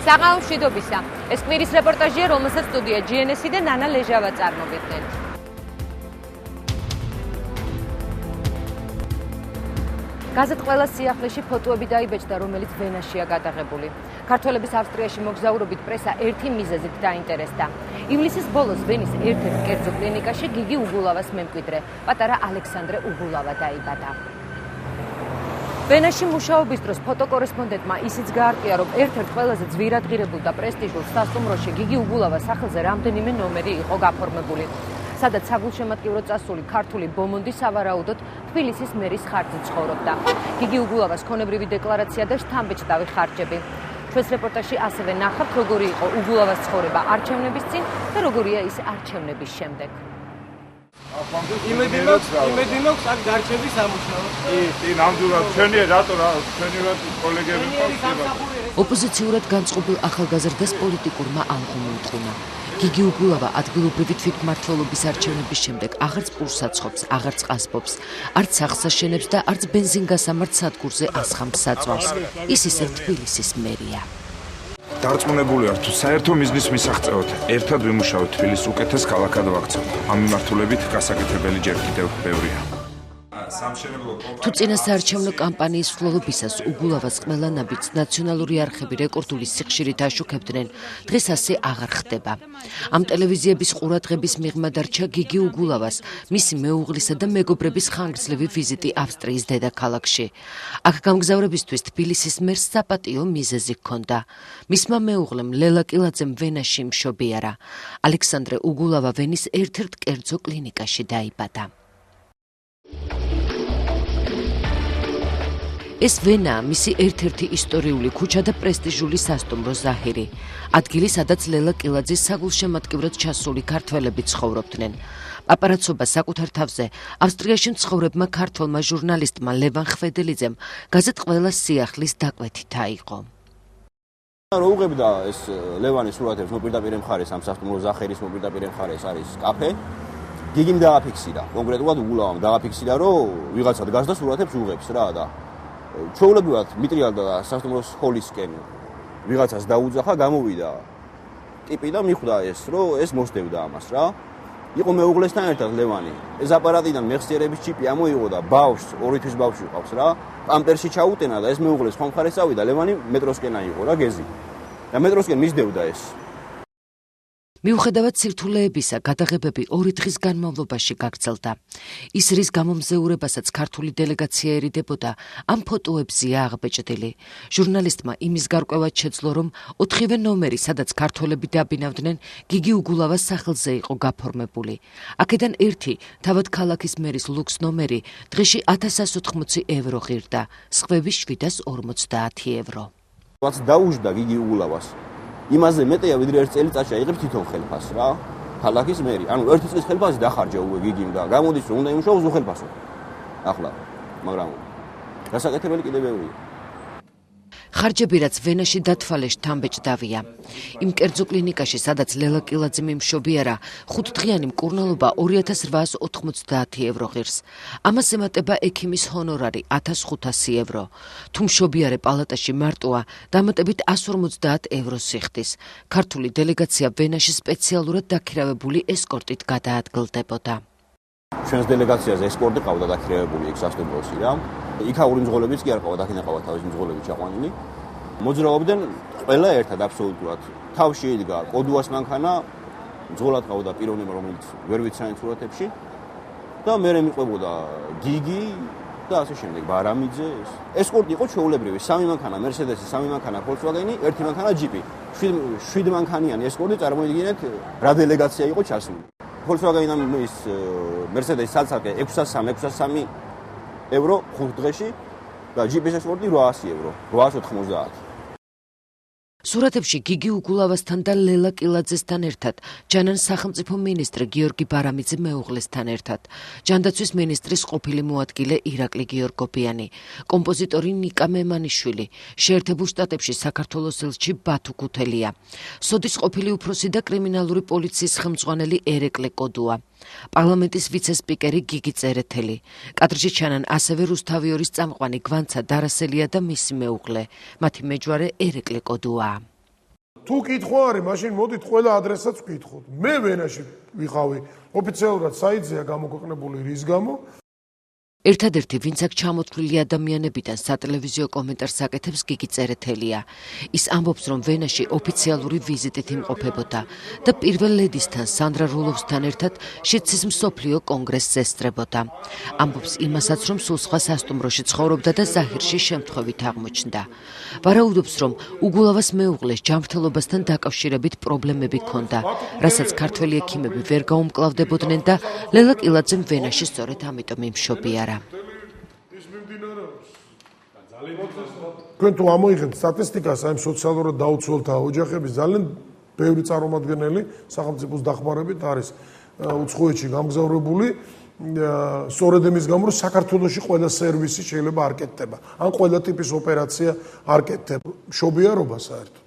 საღამო მშვიდობისა. ეს კვირის რეპორტაჟია, რომელსაც სტუდია GNS და ნანა ლეჟავა წარმოგიდგენთ. გაზეთ ყველა სიახლეში ფოტოები დაიბეჭდა, რომელიც ვენაშია გადაღებული. ქართველების ავსტრიაში მოგზაურობით პრესა ერთი მიზეზით დაინტერესდა. ივლისის ბოლოს ვენის ერთ-ერთ კერძო კლინიკაში გიგი უგულავას მემკვიდრე, პატარა ალექსანდრე უგულავა დაიბადა. ვენაში მუშაობის დროს ფოტოკორესპონდენტმა ისიც გაარკვია, რომ ერთ-ერთ ყველაზე ძვირადღირებულ და პრესტიჟულ სასტუმროში გიგი უგულავას სახელზე რამდენიმე ნომერი იყო გაფორმებული, სადაც საგულშემატკივრო წასული ქართული ბომონდი სავარაუდოდ თბილისის მერის ხარჯზე ცხოვრობდა. გიგი უგულავას ქონებრივი დეკლარაცია და შთამბეჭდავი ხარჯები. ჩვენს რეპორტაჟში ასევე ნახავთ, როგორი იყო უგულავას ცხოვრება არჩევნების წინ და როგორია ის არჩევნების შემდეგ. იმედი მაქვს აქ გარჩევის სამუშაო. კი, ნამდვილად ჩვენი რატო კოლეგები ოპოზიციურად განწყობილ ახალგაზრდას პოლიტიკურმა ალღომ უთხუნა. გიგი უგულავა ადგილობრივი თვითმმართველობის არჩევნების შემდეგ აღარც პურს აცხობს, აღარც ყასბობს, არც სახლს აშენებს და არც ბენზინგასამართ სადგურზე ასხამს საწვავს. ის ისევ თბილისის მერია. დარწმუნებული ვარ, თუ საერთო მიზნის მისაღწევად ერთად ვიმუშავოთ თბილისის უკეთეს ქალაქად ვაქცევთ. ამ მიმართულებით გასაკეთებელი ჯერ კიდევ ბევრია. თუ წინასაარჩევნო კამპანიის მსვლელობისას უგულავას ყველა ნაბიჯს ნაციონალური არხები რეკორდული სიხშირით აშუქებდნენ, დღეს ასე აღარ ხდება. ამ ტელევიზიების ყურადღების მიღმა დარჩა გიგი უგულავას, მისი მეუღლისა და მეგობრების ხანგრძლივი ვიზიტი ავსტრიის დედაქალაქში. აქ გამგზავრებისთვის თბილისის მერს საპატიო მიზეზი ჰქონდა. მისმა მეუღლემ ლელა კილაძემ ვენაში მშობიარა. ალექსანდრე უგულავა ვენის ერთ-ერთ კერძო კლინიკაში დაიბადა. ეს ვენაა მისი ერთ-ერთი ისტორიული ქუჩა და პრესტიჟული სასტუმრო ზაჰირი. ადგილი, სადაც ლელა კილაძის საგულშემატკივრად ჩასული ქართველები ცხოვრობდნენ. პაპარაცობა საკუთარ თავზე ავსტრიაში მცხოვრებმა ქართველმა ჟურნალისტმა ლევან ხვედელიძემ გაზეთ ყველა სიახლის დაკვეთით აიღო. რო უღებდა ეს ლევანის სურათებს მოპირდაპირე მხარეს ამ სასტუმრო ზაჰირის მოპირდაპირე მხარეს არის კაფე. გიგიმ დააფიქსირა, კონკრეტულად უგულავამ დააფიქსირა, რომ ვიღაცა დგას და სურათებს უღებს რა და ჩვეულებრივად მიტრიალდა სასტუმროს ჰოლისკენ ვიღაცას დაუძახა, გამოვიდა ტიპი და მიხვდა ეს, რომ ეს მოსდევდა ამას რა. იყო მეუღლესთან ერთად ლევანი. ეს აპარატიდან მეხსიერების ჩიპი ამოიღო და ბავშვს, 2 თვის ბავშვი ყავს რა, პამპერსი ჩაუტენა და ეს მეუღლე სხვა მხარეს წავიდა, ლევანი მეტროსკენ აიღო რა გეზი. და მეტროსკენ მისდევდა ეს. მიუხედავად სირთულეებისა, გადაღებები 2 დღის განმავლობაში გაგრძელდა. ის რის გამომზეურებასაც ქართული დელეგაცია ერიდებოდა, ამ ფოტოებზია აღბეჭდილი. ჟურნალისტმა იმის გარკვევად შეძლო, რომ 4-ვე ნომერი, სადაც ქართველები დაბინავდნენ, გიგი უგულავას სახელზე იყო გაფორმებული. აქედან ერთი, თავად ქალაქის მერის ლუქს ნომერი, დღეში 1180 евро ღირდა, სხვები 750 евро. რაც დაუждდა გიგი უგულავას. იმაზე მეტია, ვიდრე ერთ წელიწადში აიღებს თვითონ ხელფასს რა. ქალაქის მერი. ანუ ერთი წლის ხელფასი დახარჯა უკვე გიგიმ და გამოდის რომ უნდა იმუშაოს უხელფასო. ახლა, მაგრამ გასაკეთებელი კიდევ ბევრია. ხარჯები რაც ვენაში დათვალეს თამბეჭდავია. იმ კერძო კლინიკაში, სადაც ლელა კილაძემ იმშობიარა, 5-დღიანი მკურნალობა 2890 евро ღირს. ამას ემატება ექიმის ჰონორარი 1500 евро. თუ მშობიარე პალატაში მარტოა, დამატებით 150 евро სიხდის. ქართული დელეგაცია ვენაში სპეციალურად დაქირავებული ესკორტით გადაადგილდებოდა. ჩვენს დელეგაციაზე ესკორტი ყავდა დაქირავებული იქ სასტუმროში რა. იქაური მძღოლებიც კი არ ყავდა, აქ ინაყავდა თავის მძღოლები ჩაყვანილი. მოძრაობდნენ ყველა ერთად აბსოლუტურად. თავში იდგა კოდუას მანქანა, მძღოლად ყავდა პიროვნება, რომელიც ვერ ვიციან სურათებში. და მე მიყვებოდა გიგი და ასე შემდეგ, ბარამიძე. ესკორტი იყო ჩვეულებრივი, 3 მანქანა მერსედესი, 3 მანქანა Volkswagen-ი, 1 მანქანა ჯიპი. 7 მანქანიანი ესკორტი წარმოიდგინეთ, რა დელეგაცია იყო ჩასული. Volkswagen-ამ ის მერსედესი სალსაკე 603 евро 5 დღეში და ჯიპის ესკორტი 800 евро, 890. სურათებში გიგი უგულავასთან და ლელა კილაძესთან ერთად ჯანან სახელმწიფო მინისტრი გიორგი ბარამიძე მეუღლესთან ერთად, ჯანდაცვის მინისტრის ყოფილი მოადგილე ირაკლი გიორგობიანი, კომპოზიტორი ნიკა მემანიშვილი, შეერთებულ შტატებში საქართველოს ელჩი ბათუ ქუთელია, სოდის ყოფილი უფროსი და კრიმინალური პოლიციის ხელმძღვანელი ერეკლე კოდუა, პარლამენტის ვიცე-სპიკერი გიგი წერეთელი. კადრში ჩანან ასევე რუსთავიორის წამყვანი გვანცა დარასელია და მისი მეუღლე, მათი მეჯვარე ერეკლე კოდუა. თუ კითხვა არის, მაშინ მოდით ყველა ადრესატს ვკითხოთ. მე ვენაში ვიყავი, ოფიციალურად საიტზეა გამოქვეყნებული რის გამო. ერთადერთი, ვინც აქ ჩამოთვლილი ადამიანებიდან სატელევიზიო კომენტარს აკეთებს, გიგი წერეთელია. ის ამბობს, რომ ვენაში ოფიციალური ვიზიტით იმყოფებოდა და პირველ ლედისთან სანდრა რულოვსთან ერთად შიდსის მსოფლიო კონგრესს ესწრებოდა. ამბობს იმასაც, რომ სულ სხვა სასტუმროში ცხოვრობდა და ზაჰირში შემთხვევით აღმოჩნდა. ვარაუდობს, რომ უგულავას მეუღლეს ჯანმრთელობასთან დაკავშირებით პრობლემები ჰქონდა, რასაც ქართველი ექიმები ვერ გაუმკლავდებოდნენ და ლელა კილაძემ ვენაში სწორედ ამიტომ იმშობიარა. თქვენ თუ ამოიღებთ სტატისტიკას აი სოციალურად დაუცველთა ოჯახების ძალიან ბევრი წარმომადგენელი სახელმწიფოს დახმარებით არის უცხოეთში გამგზავრებული სწორედ იმის გამო რომ საქართველოში ყველა სერვისი შეიძლება არ კეთდება ან ყველა ტიპის ოპერაცია არ კეთდება მშობიარობა საერთოდ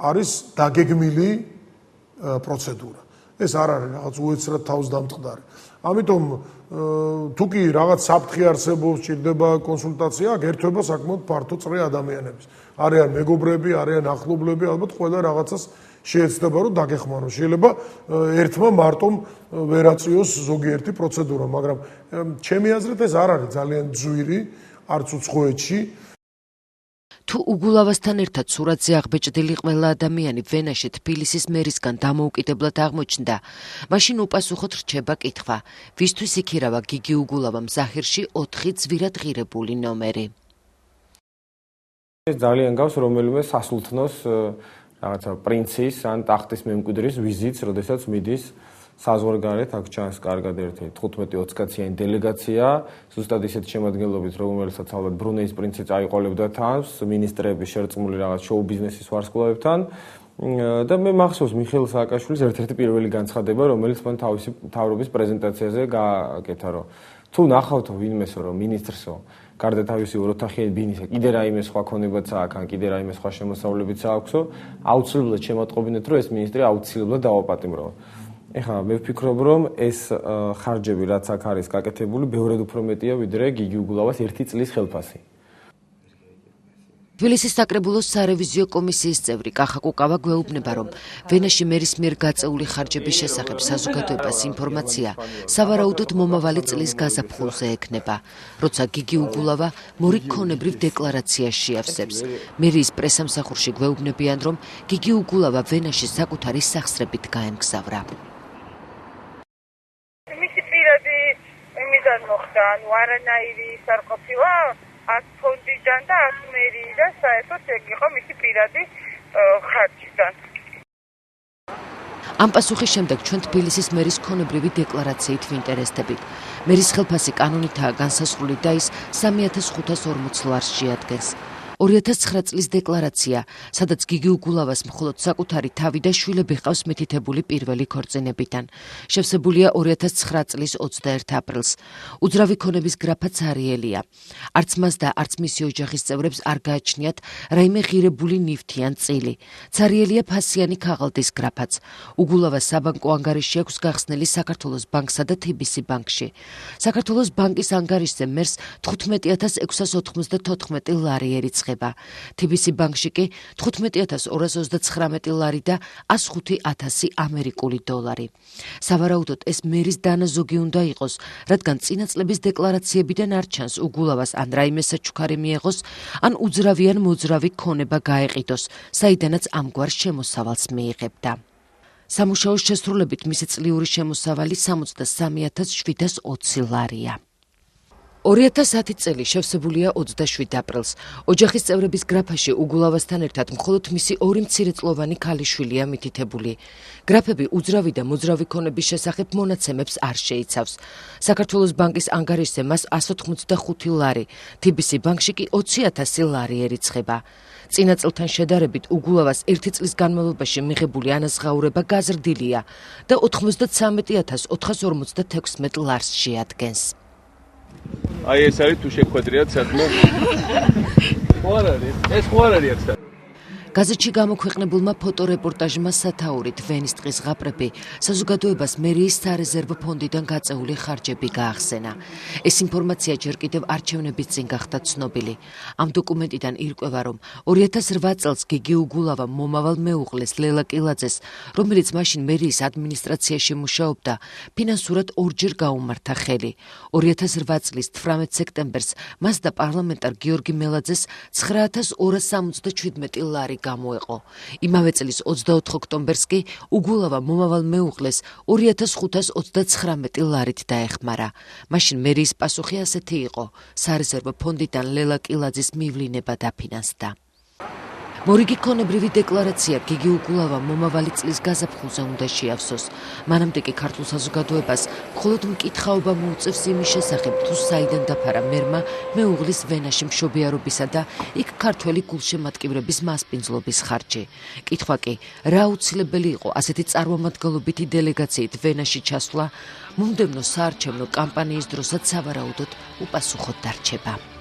არის დაგეგმილი პროცედურა ეს არ არის რაღაც უეცრად თავს დამტყდარი ამიტომ თუ კი რაღაც საფრთხე არსებობს, ჭირდება კონსულტაცია, აქ ერთვება საკმაოდ ფართო წრე ადამიანების. არიან მეგობრები, არიან ახლობლები, ალბათ ყველა რაღაცას შეეცდება, რომ დაგეხმაროს. შეიძლება ერთმა მარტომ ვერ აწიოს ზოგიერთი პროცედურა, მაგრამ ჩემი აზრით ეს არ არის ძალიან ძვირი, არც უცხოეთში. თუ უგულავასთან ერთად სურათზე აღბეჭდილი ყველა ადამიანი ვენაში თბილისის მერისგან დამოუკიდებლად აღმოჩნდა, მაშინ უპასუხოდ რჩება კითხვა, ვისთვის იქირავა გიგი უგულავამ ზაჰირში 4 ძვირად ღირებული ნომერი. ეს ძალიან გავს რომელიმე სასულთნოს რაღაცა პრინცის ან ტახტის მემკვიდრის ვიზიტს, როდესაც მიდის საზღვარგარეთ, აქ ჩანს კარგად ერთი 15-20 კაციანი დელეგაცია, ზუსტად ისეთ შემადგენლობით, რომელსაც ალბათ ბრუნეის პრინცი წაიყოლებდა თავს, მინისტრები შერწყმული რაღაც შოუ ბიზნესის ვარსკვლავებთან და მე მახსოვს მიხეილ სააკაშვილის ერთ-ერთი პირველი განცხადება, რომელიც მან თავისი მთავრობის პრეზენტაციაზე გააკეთა, რომ თუ ნახავთო ვინმესო, რომ მინისტრსო, გარდა თავისი ოროთახიანი ბინისა, კიდე რაიმე სხვა ქონებაც აქვს, ან კიდე რაიმე სხვა შემოსავლებიც აქვსო, აუცილებლად შემატყობინეთ, რომ ეს მინისტრი აუცილებლად დავაპატიმროო. ეხლა მე ვფიქრობ, რომ ეს ხარჯები, რაც აქ არის გაკეთებული, ბევრად უფრო მეტია, ვიდრე გიგი უგულავას 1 წლის ხელფასი. თბილისის საკრებულოს სარევიზიო კომისიის წევრი კახა კუკავა გვეუბნება, რომ ვენაში მერის მიერ გაწეული ხარჯების შესახებ საზოგადოებას ინფორმაცია სავარაუდოდ მომავალი წლის გაზაფხულზე ექნება, როცა გიგი უგულავა მორიგქონებრივ დეკლარაციას შეავსებს. მერიის პრესამსახურში გვეუბნებიან, რომ გიგი უგულავა ვენაში საკუთარი სახსრებით გაემგზავრა. მისი პირადი იმიდან მოხდა, ანუ არანაირი ის არ ყოფილა ას ფონდიდან და ას მერიიდან საერთოდ ეგ იყო მისი პირადი ხარჯიდან. ამ პასუხის შემდეგ ჩვენ თბილისის მერის ქონებრივი დეკლარაციით ვინტერესდებით. მერის ხელფასი კანონითაა განსაზღვრული და ის 3540 ლარს შეადგენს. 2009 წლის დეკლარაცია, სადაც გიგი უგულავას მხოლოდ საკუთარი თავი და შვილები ჰყავს მითითებული პირველი ქორწინებიდან. შევსებულია 2009 წლის 21 აპრილს. უძრავი ქონების გრაფაც არიელია. არც მას და არც მისი ოჯახის წევრებს არ გააჩნიათ რაიმე ღირებული ნივთი ან წილი. ცარიელია ფასიანი ქაღალდის გრაფაც. უგულავას საბანკო ანგარიში აქვს გახსნილი საქართველოს ბანკსა და TBC ბანკში. საქართველოს ბანკის ანგარიშზე მერს 15694 ლარი ერიცხება. TBC ბანკში კი 15229 ლარი და 105000 ამერიკული დოლარი. სავარაუდოდ ეს მერის დანაზოგი უნდა იყოს, რადგან წინა წლების დეკლარაციებიდან არ ჩანს უგულავას ან რაიმე საჩუქარი მიეღოს, ან უძრავი ან მოძრავი ქონება გაეყიდოს, საიდანაც ამგვარ შემოსავალს მიიღებდა. სამუშაოს შესრულებით მისი წლიური შემოსავალი 63720 ლარია. 2010 წელი შევსებულია 27 აპრილს. ოჯახის წევრების გრაფაში უგულავასთან ერთად მხოლოდ მისი 2 მცირეწლოვანი ქალიშვილია მითითებული. გრაფები უძრავი და მოძრავი ქონების შესახებ მონაცემებს არ შეიცავს. საქართველოს ბანკის ანგარიშზე მას 185 ლარი, TBC ბანკში კი 20000 ლარი ერიცხება. წინა წელთან შედარებით უგულავას 1 წლის განმავლობაში მიღებული ანაზღაურება გაზრდილია და 93456 ლარს შეადგენს. აი ეს არის თუ შეხვედრიათ სადმე. ხო არ არის? ეს ხო არ არის აქ? გაზეთში გამოქვეყნებულმა ფოტორეპორტაჟმა სათაურით ვენის ტყის ზღაპრები საზოგადოებას მერიის სარეზერვო ფონდიდან გაწეული ხარჯები გაახსენა. ეს ინფორმაცია ჯერ კიდევ არჩევნების წინ გახდა ცნობილი. ამ დოკუმენტიდან ირკვევა, რომ 2008 წელს გიგი უგულავამ მომავალ მეუღლეს ლელა კილაძეს, რომელიც მაშინ მერიის ადმინისტრაციაში მუშაობდა, ფინანსურად ორჯერ გაუმართა ხელი. 2008 წლის 18 სექტემბერს მას და პარლამენტარ გიორგი მელაძეს 9277 ლარი გამოეყო. იმავე წლის 24 ოქტომბერს კი უგულავა მომავალ მეუღლეს 2529 ლარით დაეხმარა. მაშინ მერიის პასუხი ასეთი იყო: სარეზერვო ფონდიდან ლელა კილაძის მივლინება დაფინანსდა. მორიგი ქონებრივი დეკლარაცია გიგი უგულავამ მომავალი წლის გაზაფხულზე უნდა შეავსოს. მანამდე კი ქართულ საზოგადოებას მხოლოდ მკითხაობა მოუწევს იმის შესახებ, თუ საიდან დაფარა მერმა მეუღლის ვენაში მშობიარობისა და იქ ქართველი გულშემატკივრების მასპინძლობის ხარჯი. კითხვა კი, რა აუცილებელი იყო ასეთი წარმომადგენლობითი დელეგაციით ვენაში ჩასვლა, მომდევნო საარჩევნო კამპანიის დროსაც სავარაუდოდ უპასუხოდ დარჩება.